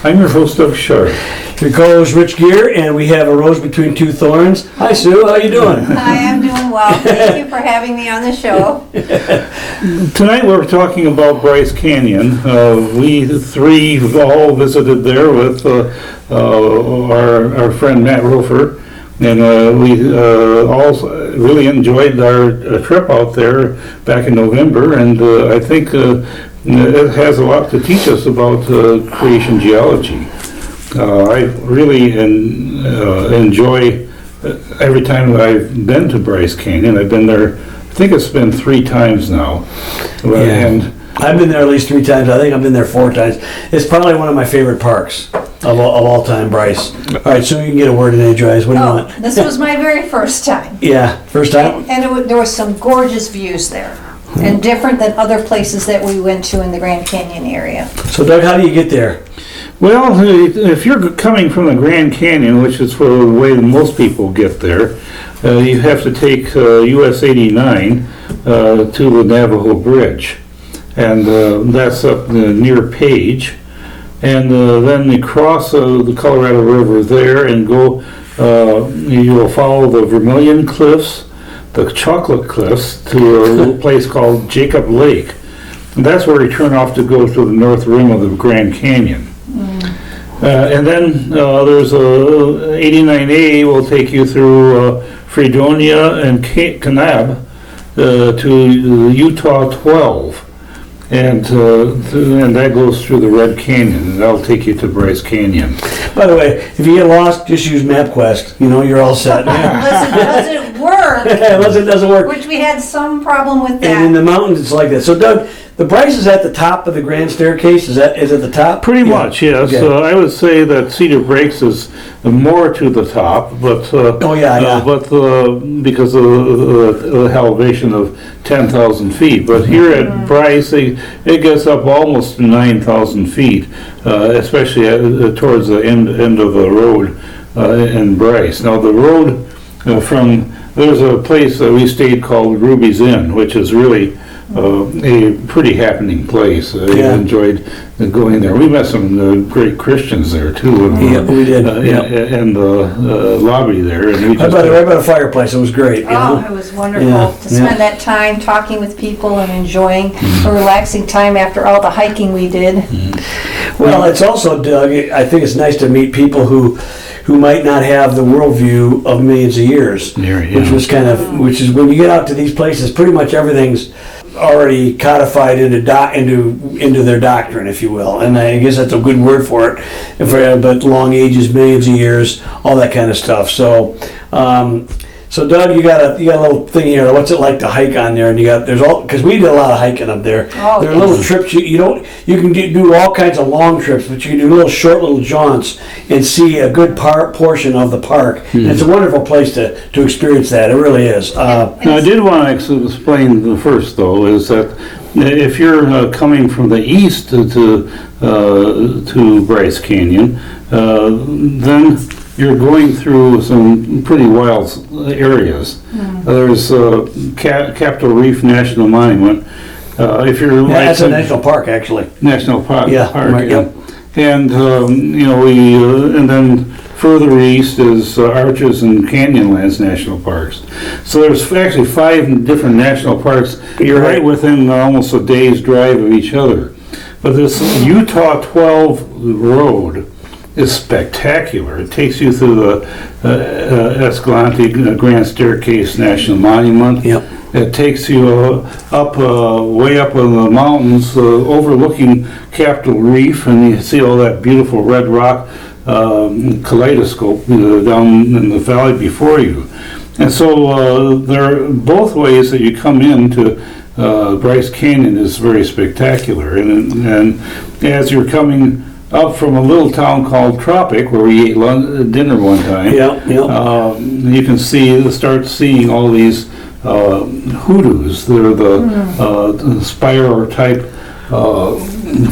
I'm your host, Doug Sharp. Your co-host Rich Gear, and we have a rose between two thorns. Hi Sue, how you doing? Hi, I'm doing well. Thank you for having me on the show. Tonight we're talking about Bryce Canyon. We three all visited there with our friend Matt Rofer, and we all really enjoyed our trip out there back in November, and I think it has a lot to teach us about creation geology. I really enjoy every time that I've been to Bryce Canyon. I've been there, I think it's been 3 times now. Yeah. And I've been there at least 3 times. I think I've been there 4 times. It's probably one of my favorite parks of all time, Bryce. All right, so you can get a word in edgewise. What do you want? This was my very first time. Yeah, first time? And there was some gorgeous views there. And different than other places that we went to in the Grand Canyon area. So Doug, how do you get there? well, if you're coming from the Grand Canyon, which is the way that most people get there, you have to take US 89 to the Navajo Bridge, and that's up near Page, and then you cross the Colorado River there and go. You'll follow the Vermilion Cliffs, the Chocolate Cliffs, to a little place called Jacob Lake. And that's where you turn off to go to the north rim of the Grand Canyon. And then there's 89A will take you through Fredonia and Kanab to Utah 12. And that goes through the Red Canyon, and that'll take you to Bryce Canyon. By the way, if you get lost, just use MapQuest. You know, you're all set. Unless it doesn't work. Unless it doesn't work. Which we had some problem with And in that. the mountains, it's like that. So Doug, the Bryce is at the top of the grand staircase. Is it the top? Pretty much, yes. Okay. I would say that Cedar Breaks is more to the top, but Oh, yeah. but because of the elevation of 10,000 feet. But here at Bryce, it gets up almost to 9,000 feet, especially towards the end of the road in Bryce. Now the road there's a place that we stayed called Ruby's Inn, which is really a pretty happening place. I enjoyed going there. We met some great Christians there too. Yeah, we did. In the lobby there, and we Right by the fireplace. It was great. You know? It was wonderful to spend that time talking with people and enjoying a relaxing time after all the hiking we did. Well, it's also, Doug, I think it's nice to meet people who might not have the worldview of millions of years, which is when you get out to these places, pretty much everything's already codified into their doctrine, if you will, and I guess that's a good word for it. But long ages, millions of years, all that kind of stuff. So Doug, you got a little thing here. What's it like to hike on there? And because we did a lot of hiking up there. Oh, there are little trips you can do all kinds of long trips, but you can do little jaunts and see a good portion of the park. And it's a wonderful place to experience that. It really is. Now, I did want to explain the first, though, is that if you're coming from the east to Bryce Canyon, then you're going through some pretty wild areas. There's Capitol Reef National Monument. If you're that's a national park, actually. National Park. Right, yeah. And and then further east is Arches and Canyonlands National Parks. So there's actually 5 different national parks. You're right. Within almost a day's drive of each other. But this Utah 12 road is spectacular. It takes you through the Escalante Grand Staircase National Monument. Yep. It takes you up, way up in the mountains, overlooking Capitol Reef, and you see all that beautiful red rock kaleidoscope down in the valley before you. And so there are both ways that you come into Bryce Canyon is very spectacular. And as you're coming up from a little town called Tropic, where we ate dinner one time. You can start seeing all these hoodoos. They're the spire type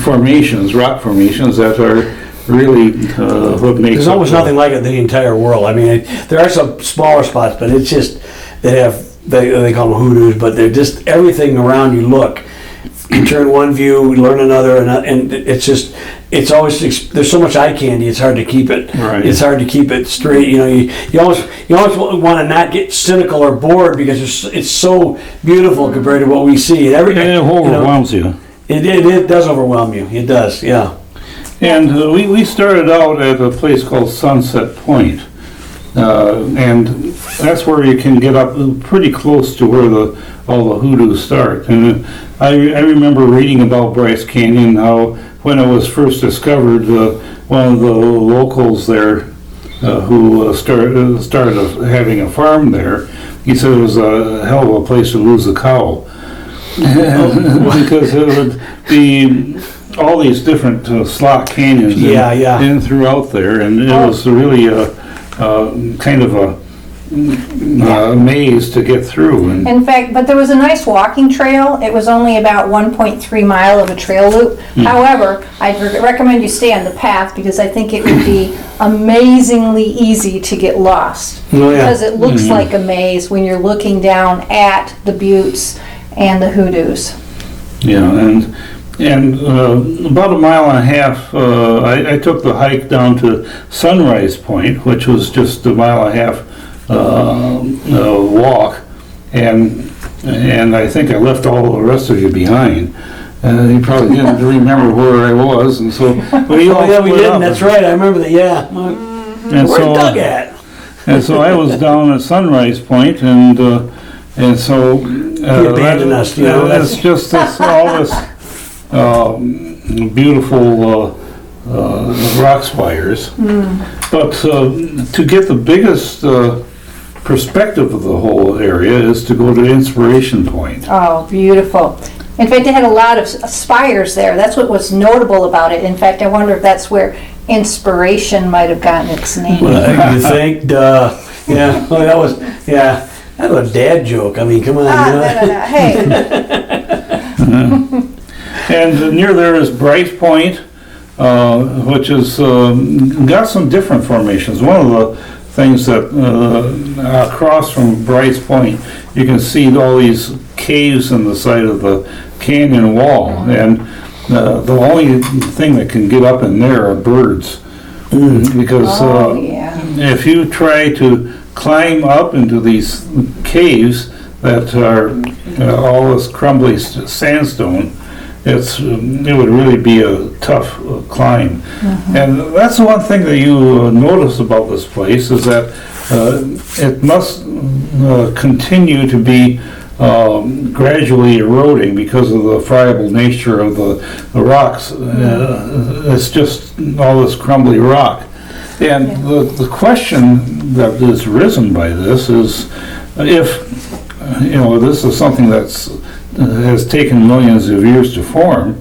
formations, rock formations that are really what makes. There's almost nothing like it in the entire world. I mean, there are some smaller spots, but it's just they call them hoodoos, but they're just everything around you. Look, you turn one view, we learn another, and it's always, there's so much eye candy, it's hard to keep it. Right. It's hard to keep it straight. You always want to not get cynical or bored because it's so beautiful compared to what we see. It overwhelms you. It does overwhelm you. It does, yeah. And we started out at a place called Sunset Point. And that's where you can get up pretty close to where all the hoodoos start. And I remember reading about Bryce Canyon, how when it was first discovered, one of the locals there who started having a farm there, he said it was a hell of a place to lose a cow. Because it would be all these different slot canyons in throughout there, and it was really kind of a maze to get through. And in fact, but there was a nice walking trail. It was only about 1.3 mile of a trail loop. However, I'd recommend you stay on the path because I think it would be amazingly easy to get lost. Because it looks like a maze when you're looking down at the buttes and the hoodoos. Yeah, and about a mile and a half, I took the hike down to Sunrise Point, which was just a mile and a half walk, and I think I left all the rest of you behind. You probably didn't remember where I was, and so we all we didn't. That's right. I remember that. Yeah. And Where's Doug at? And so I was down at Sunrise Point, and so he abandoned us. It's just all this beautiful rock spires. But to get the biggest perspective of the whole area is to go to Inspiration Point. Oh, beautiful. In fact, they had a lot of spires there. That's what was notable about it. In fact, I wonder if that's where inspiration might have gotten its name. Well, you think? Yeah. Oh, that was a dad joke. I mean, come on. No. Hey. And near there is Bryce Point, which has got some different formations. One of the things that across from Bryce Point, you can see all these caves in the side of the canyon wall, and the only thing that can get up in there are birds. Because if you try to climb up into these caves that are all this crumbly sandstone, it would really be a tough climb. And that's the one thing that you notice about this place, is that it must continue to be gradually eroding because of the friable nature of the rocks. It's just all this crumbly rock. And the question that is risen by this is, if this is something that's has taken millions of years to form,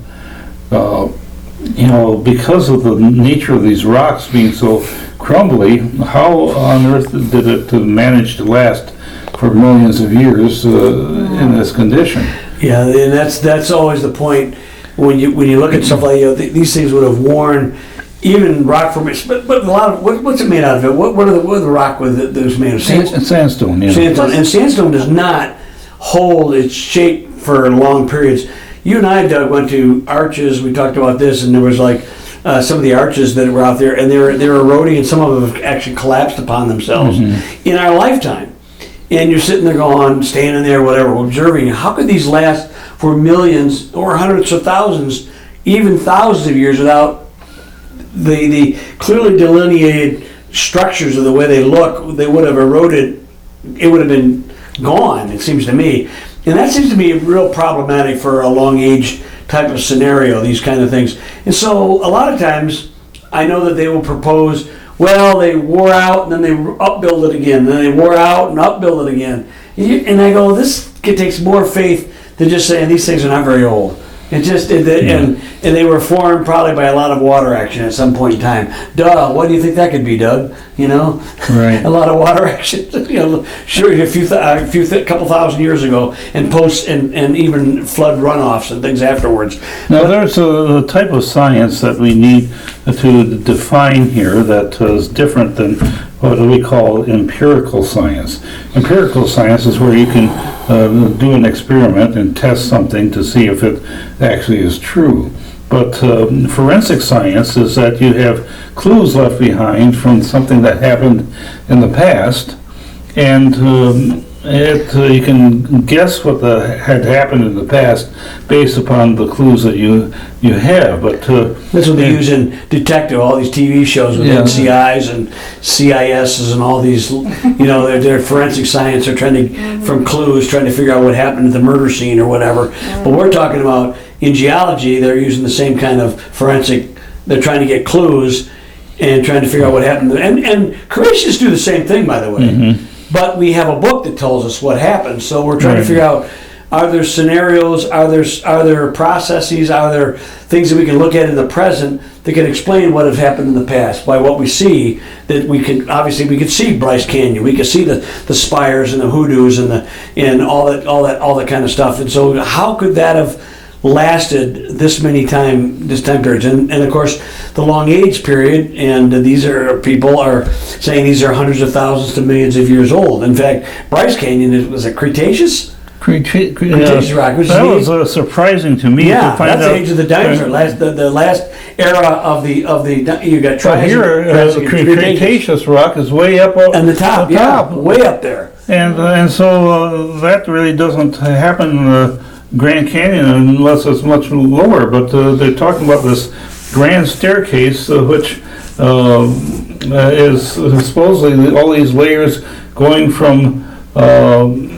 because of the nature of these rocks being so crumbly, how on earth did it manage to last for millions of years in this condition? Yeah, and that's always the point when you look at stuff like these things would have worn even rock formations, but a lot of what's it made out of? What are the rock with it that was made of? Sandstone. Yeah. Sandstone, and sandstone does not hold its shape for long periods. You and I, Doug, went to arches. We talked about this, and there was like some of the arches that were out there, and they're eroding, and some of them have actually collapsed upon themselves in our lifetime. And you're sitting there going, standing there, whatever, observing. How could these last for millions or hundreds of thousands, even thousands of years without the clearly delineated structures of the way they look? They would have eroded. It would have been gone, it seems to me. And that seems to be real problematic for a long age type of scenario, these kind of things. And so a lot of times I know that they will propose, well, they wore out and then they upbuild it again, then they wore out and upbuild it again. And I go, this takes more faith than just saying these things are not very old. And they were formed probably by a lot of water action at some point in time. What do you think that could be, Doug? you know? Right. A lot of water action, you know, sure, couple thousand years ago, and and even flood runoffs and things afterwards. Now, there's a type of science that we need to define here that is different than what we call empirical science. Empirical science is where you can do an experiment and test something to see if it actually is true. But forensic science is that you have clues left behind from something that happened in the past, and you can guess what had happened in the past based upon the clues that you have. But that's what they use in detective, all these TV shows with NCIs and CISs and all these, you know, they're forensic science. They're trying to, from clues, trying to figure out what happened at the murder scene or whatever. But we're talking about, in geology, they're using the same kind of forensic, they're trying to get clues and trying to figure out what happened. And Cretaceous do the same thing, by the way. Mm-hmm. But we have a book that tells us what happened, so we're trying to figure out, are there scenarios, are there processes, are there things that we can look at in the present that can explain what has happened in the past by what we see, that we can, obviously we could see Bryce Canyon, we could see the spires and the hoodoos and all that kind of stuff. And so how could that have lasted this time periods, and of course the long age period, and people are saying these are hundreds of thousands to millions of years old. In fact, Bryce Canyon was a Cretaceous rock, which that was surprising to me. Yeah, to find that's out the age of the dinosaur. The last era of the you got Cretaceous rock is way up on the top, way up there, and so that really doesn't happen. Grand Canyon unless it's much lower, but they're talking about this grand staircase which is supposedly all these layers going from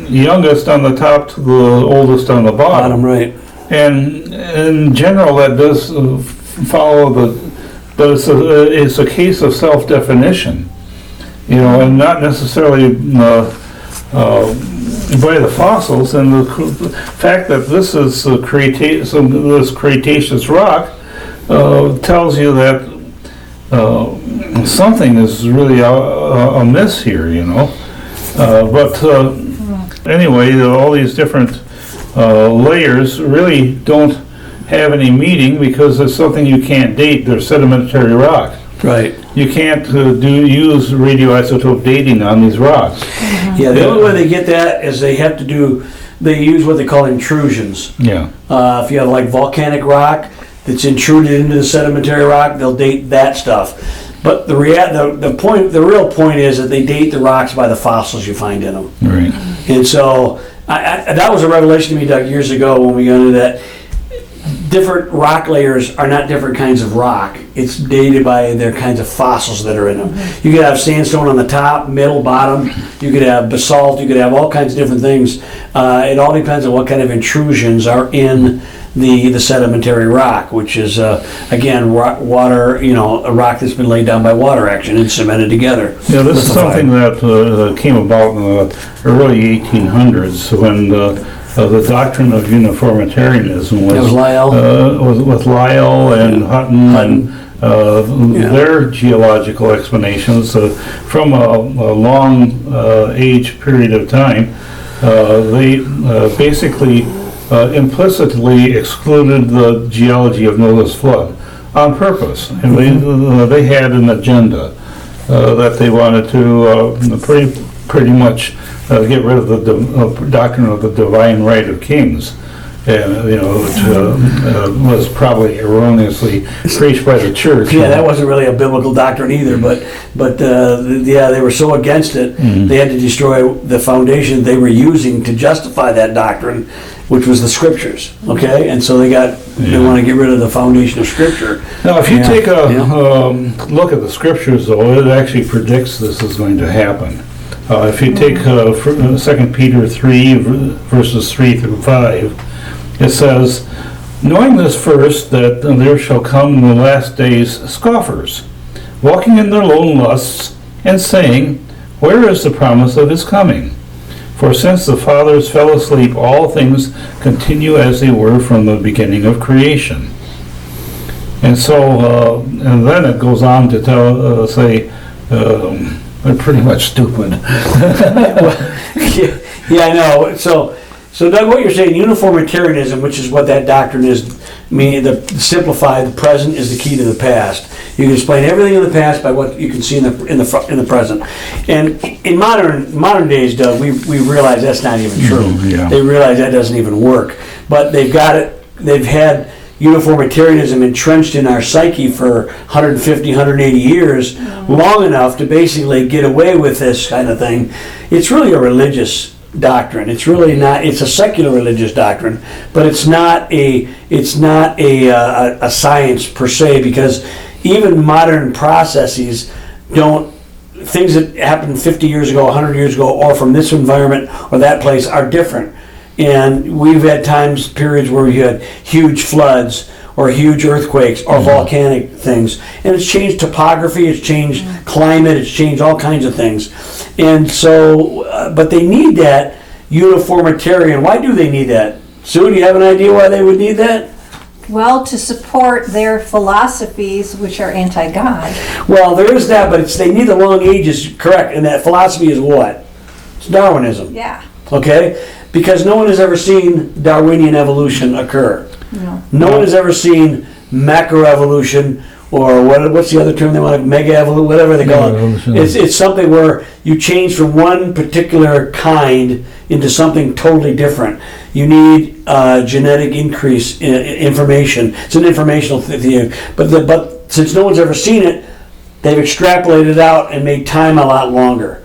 youngest on the top to the oldest on the bottom. Right. And in general that does follow but it's a case of self-definition, you know, and not necessarily by the fossils. And the fact that this is this Cretaceous rock tells you that something is really amiss here, you know. But anyway, all these different layers really don't have any meaning because it's something you can't date. They're sedimentary rock. Right. You can't use radioisotope dating on these rocks. Yeah, the only way they get that is they use what they call intrusions. Yeah. If you have like volcanic rock that's intruded into the sedimentary rock, they'll date that stuff. But the real point is that they date the rocks by the fossils you find in them. Right. And so that was a revelation to me, Doug, years ago when we got into that. Different rock layers are not different kinds of rock. It's dated by their kinds of fossils that are in them. Mm-hmm. You could have sandstone on the top, middle, bottom. You could have basalt. You could have all kinds of different things. It all depends on what kind of intrusions are in the sedimentary rock, which is again water. You know, a rock that's been laid down by water action and cemented together. Yeah, this is something that came about in the early 1800s when the doctrine of uniformitarianism was Lyell. With Lyell and Hutton. And their geological explanations from a long age period of time. They basically implicitly excluded the geology of Noah's flood on purpose, and they had an agenda that they wanted to pretty much get rid of the doctrine of the divine right of kings, and which was probably erroneously preached by the church. Yeah, that wasn't really a biblical doctrine either. But they were so against it, they had to destroy the foundation they were using to justify that doctrine, which was the scriptures. Okay, and so they want to get rid of the foundation of scripture. Now, if you take a look at the scriptures, though, it actually predicts this is going to happen. If you take 2 Peter 3, verses 3 through 5, it says, "Knowing this first, that there shall come in the last days scoffers, walking in their own lusts, and saying, Where is the promise of his coming? For since the fathers fell asleep, all things continue as they were from the beginning of creation." And so, and then it goes on to say, they're pretty much stupid. Yeah, I know. So Doug, what you're saying, uniformitarianism, which is what that doctrine is, meaning to simplify, the present is the key to the past. You can explain everything in the past by what you can see in the present. And in modern days, Doug, we realize that's not even true. Yeah. They realize that doesn't even work. But they've got it. They've had uniformitarianism entrenched in our psyche for 150, 180 years, long enough to basically get away with this kind of thing. It's really a religious doctrine. It's really not. It's a secular religious doctrine, but it's not a science per se, because even modern processes don't. Things that happened 50 years ago, 100 years ago, or from this environment or that place are different. And we've had periods where we had huge floods or huge earthquakes or volcanic things. And it's changed topography, it's changed climate, it's changed all kinds of things. And so, but they need that uniformitarian. Why do they need that? Sue, do you have an idea why they would need that? Well, to support their philosophies, which are anti-God. Well, there is that, but they need the long ages, correct. And that philosophy is what? It's Darwinism. Yeah. Okay? Because no one has ever seen Darwinian evolution occur. No one has ever seen macroevolution, or what's the other term they want? Mega evolution, whatever they call it. It's something where you change from one particular kind into something totally different. You need genetic increase in information. It's an informational theory, but since no one's ever seen it, they've extrapolated it out and made time a lot longer.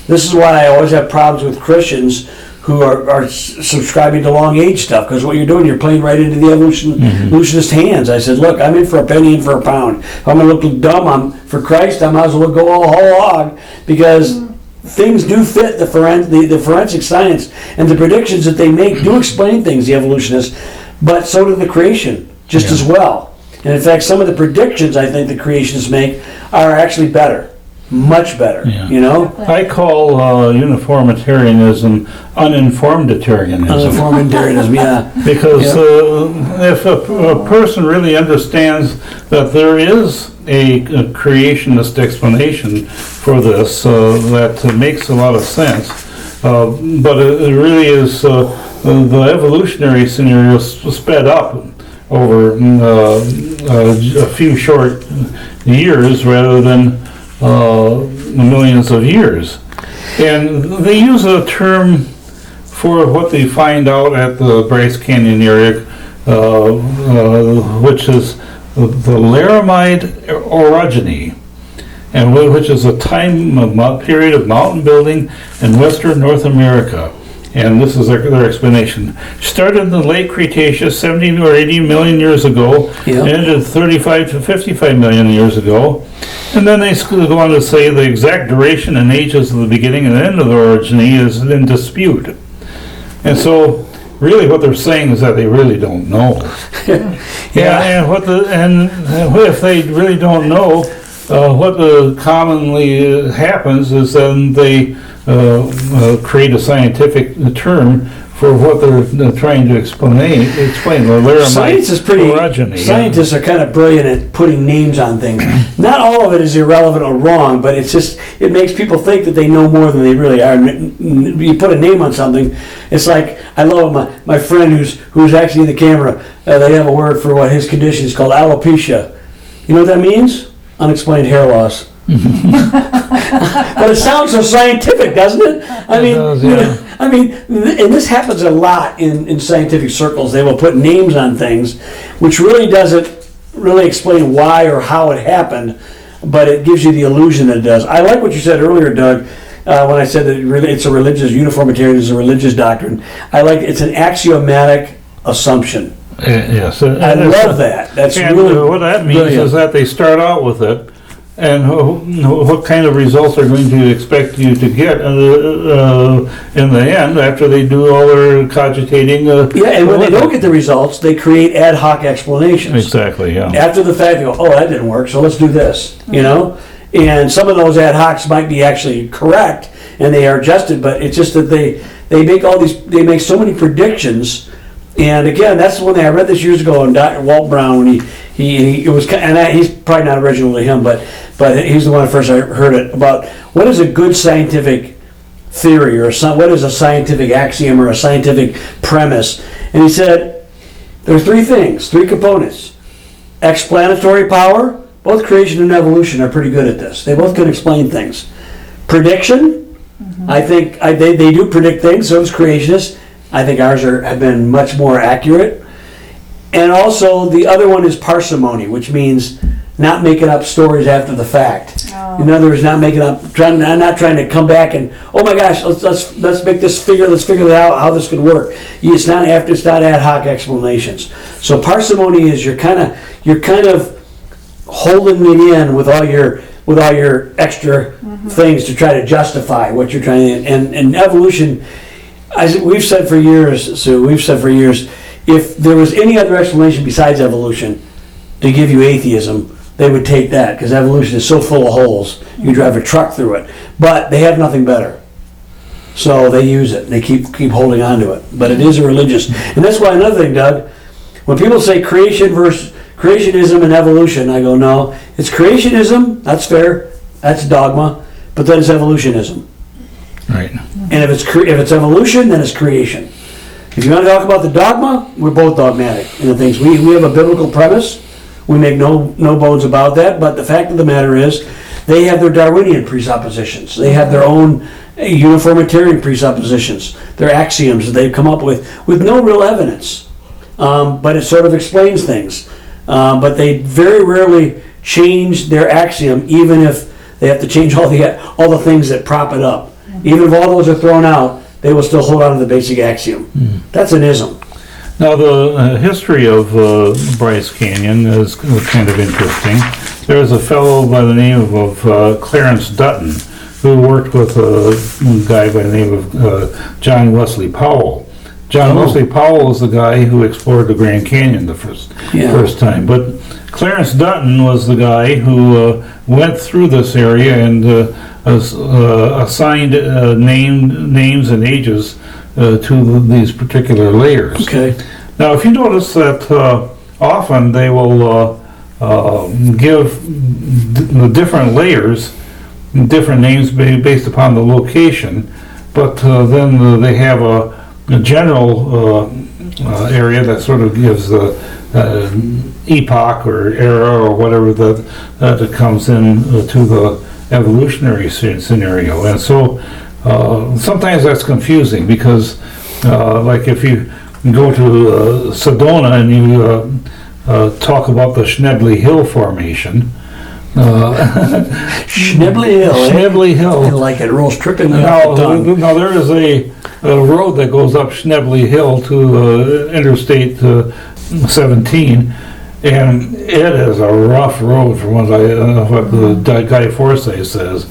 This is why I always have problems with Christians who are subscribing to long age stuff, because what you're doing, you're playing right into the evolutionist hands. I said, look, I'm in for a penny, in for a pound. If I'm going to look dumb for Christ, I might as well go all whole hog, because things do fit the forensic science, and the predictions that they make do explain things, the evolutionists, but so do the creation, just as well. And in fact, some of the predictions I think the creationists make are actually better. Much better, you know? I call uniformitarianism uninformitarianism. Uninformitarianism, yeah. Because if a person really understands that there is a creationist explanation for this that makes a lot of sense, but it really is the evolutionary scenario sped up over a few short years rather than millions of years. And they use a term for what they find out at the Bryce Canyon area, which is the Laramide Orogeny, and which is a period of mountain building in western North America. And this is their explanation. Started in the late Cretaceous, 70 or 80 million years ago, ended 35 to 55 million years ago. And then they go on to say the exact duration and ages of the beginning and end of the orogeny is in dispute. And so, really, what they're saying is that they really don't know. And if they really don't know, what commonly happens is then they create a scientific term for what they're trying to explain. The Laramide orogeny. Scientists are kind of brilliant at putting names on things. Not all of it is irrelevant or wrong, but it makes people think that they know more than they really are. You put a name on something, it's like, I love my friend who's actually in the camera. They have a word for what his condition is called alopecia. You know what that means? Unexplained hair loss. But it sounds so scientific, doesn't it? I mean, and this happens a lot in scientific circles. They will put names on things, which really doesn't really explain why or how it happened, but it gives you the illusion that it does. I like what you said earlier, Doug, when I said that it's a religious, uniformitarianism is a religious doctrine. It's an axiomatic assumption. Yes. I love that. That's really what that means brilliant. is that they start out with it, and what kind of results are going to expect you to get in the end after they do all their cogitating. And when they don't get the results, they create ad hoc explanations. Exactly, yeah. After the fact, they go, oh, that didn't work, so let's do this, you know? And some of those ad hocs might be actually correct, and they are adjusted, but it's just that they make they make so many predictions. And again, that's the one thing I read this years ago on Dr. Walt Brown, when It was, he's probably not original to him, but he's the one at first I heard it about what is a good scientific theory or what is a scientific axiom or a scientific premise. And he said there are three components. Explanatory power, both creation and evolution are pretty good at this. They both can explain things. Prediction, I think they do predict things, so does creationists. I think ours have been much more accurate. And also the other one is parsimony, which means not making up stories after the fact. Oh. In other words, not making up, not trying to come back and, oh my gosh, let's make this figure, let's figure out how this could work. It's not ad hoc explanations. So parsimony is you're kind of holding it in with all your extra things to try to justify what you're trying to. And evolution, we've said for years, Sue, if there was any other explanation besides evolution to give you atheism, they would take that, because evolution is so full of holes, you can drive a truck through it. But they have nothing better. So they use it, and they keep holding on to it. But it is a religious. And that's why another thing, Doug, when people say creationism and evolution, I go, no, it's creationism, that's fair, that's dogma, but then it's evolutionism. Right. And if it's evolution, then it's creation. If you want to talk about the dogma, we're both dogmatic in the things. We have a biblical premise. We make no bones about that. But the fact of the matter is, they have their Darwinian presuppositions. They have their own uniformitarian presuppositions. Their axioms that they've come up with no real evidence. But it sort of explains things. But they very rarely change their axiom, even if they have to change all the things that prop it up. Even if all those are thrown out, they will still hold on to the basic axiom. That's an ism. Now, the history of Bryce Canyon is kind of interesting. There was a fellow by the name of Clarence Dutton who worked with a guy by the name of John Wesley Powell. John Wesley Powell was the guy who explored the Grand Canyon the first time. But Clarence Dutton was the guy who went through this area and assigned names and ages to these particular layers. Okay. Now, if you notice that often they will give the different layers different names based upon the location, but then they have a general area that sort of gives the epoch or era or whatever that comes in to the evolutionary scenario. And so sometimes that's confusing because like if you go to Sedona and you talk about the Schnebly Hill Formation. Schnebly Hill. Schnebly Hill. I like it. Rolls tripping now there is a road that goes up Schnebly Hill to Interstate 17, and it is a rough road from what the Guy Forsyth says.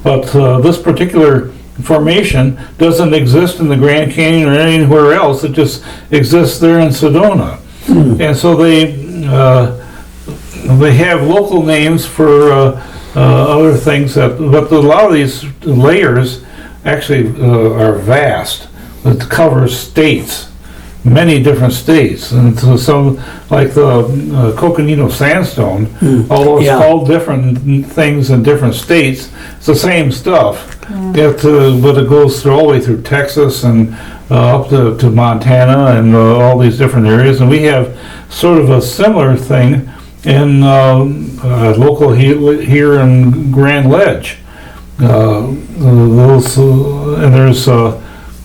But this particular formation doesn't exist in the Grand Canyon or anywhere else. It just exists there in Sedona. And so they have local names for other things, but a lot of these layers actually are vast. It covers states, many different states, and so some, like the Coconino sandstone, although it's called different things in different states, it's the same stuff. But it goes through all the way through Texas and up to Montana and all these different areas, and we have sort of a similar thing in local here in Grand Ledge. And there's a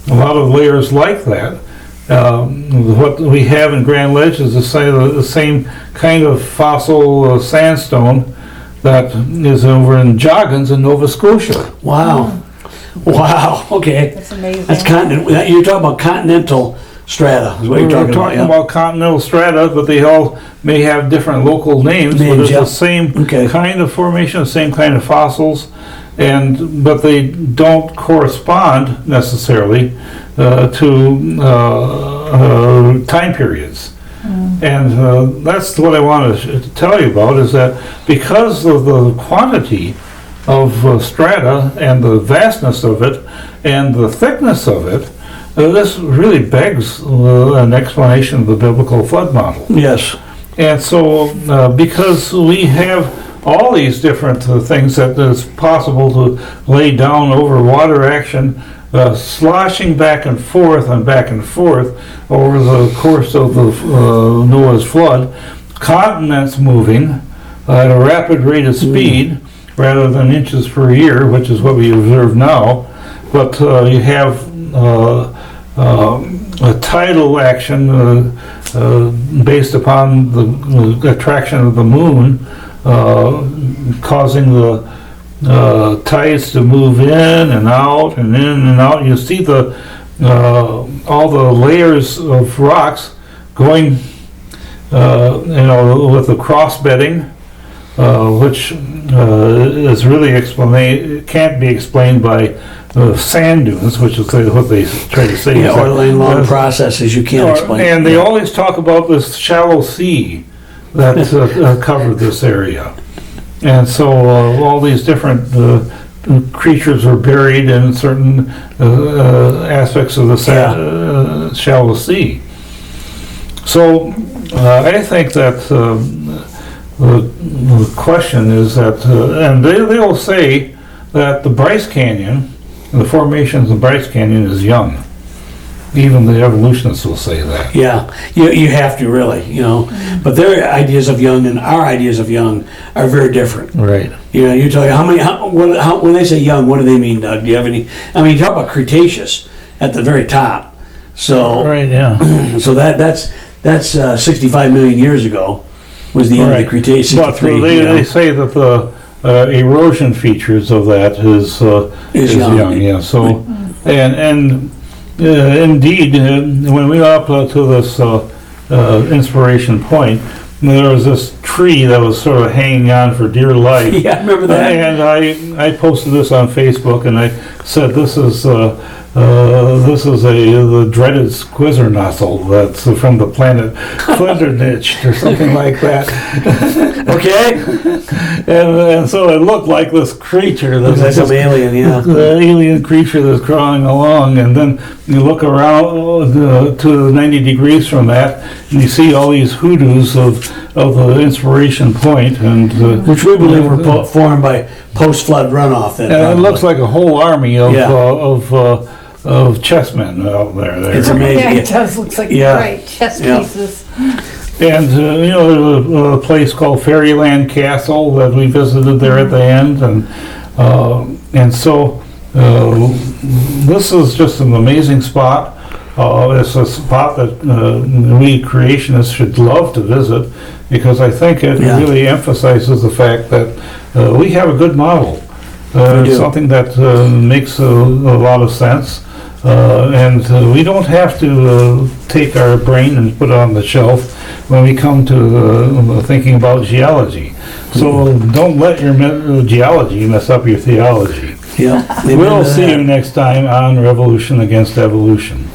lot of layers like that. What we have in Grand Ledge is the same kind of fossil sandstone that is over in Joggins in Nova Scotia. Wow. Wow. Okay. That's amazing. That's continent. You're talking about continental strata, is what you're talking about. We're talking about continental strata, but they all may have different local names, but it's the same kind of formation, the same kind of fossils, but they don't correspond necessarily to time periods. And that's what I wanted to tell you about, is that because of the quantity of strata and the vastness of it and the thickness of it, this really begs an explanation of the biblical flood model. Yes. And so, because we have all these different things that is possible to lay down over water action, sloshing back and forth over the course of the Noah's flood, continents moving at a rapid rate of speed rather than inches per year, which is what we observe now. But you have a tidal action based upon the attraction of the moon, causing the tides to move in and out and in and out. You see all the layers of rocks going, with the cross bedding, which is really can't be explained by sand dunes, which is what they try to say. Yeah, or long processes you can't explain. And they always talk about this shallow sea that covered this area. And so all these different creatures are buried in certain aspects of the shallow sea. So I think that the question is that, and they'll say that the Bryce Canyon, the formations of Bryce Canyon is young. Even the evolutionists will say that. Yeah, you have to really, But their ideas of young and our ideas of young are very different. Right. You tell you when they say young, what do they mean, Doug? Do you have any? I mean, you talk about Cretaceous at the very top. So right, yeah. So that's 65 million years ago was the end of the Cretaceous. But they say that the erosion features of that is young. Yeah. So and indeed, when we went up to this inspiration point, there was this tree that was sort of hanging on for dear life. Yeah, I remember that. And I posted this on Facebook, and I said this is the dreaded squizzer that's from the planet Flinternich or something like that. Okay. And so it looked like this creature. Looks like some alien, yeah. The alien creature that's crawling along, and then you look around to 90 degrees from that, and you see all these hoodoos of the inspiration point, and which we believe were formed by post-flood runoff. And it looks like a whole army of chessmen out there. It's amazing. Yeah, it does look like great chess pieces. And there's a place called Fairyland Castle that we visited there at the end, and so this is just an amazing spot. It's a spot that we creationists should love to visit, because I think it really emphasizes the fact that we have a good model. It's something that makes a lot of sense. And we don't have to take our brain and put it on the shelf when we come to thinking about geology. So don't let your geology mess up your theology. Yeah. We'll see you next time on Revolution Against Evolution.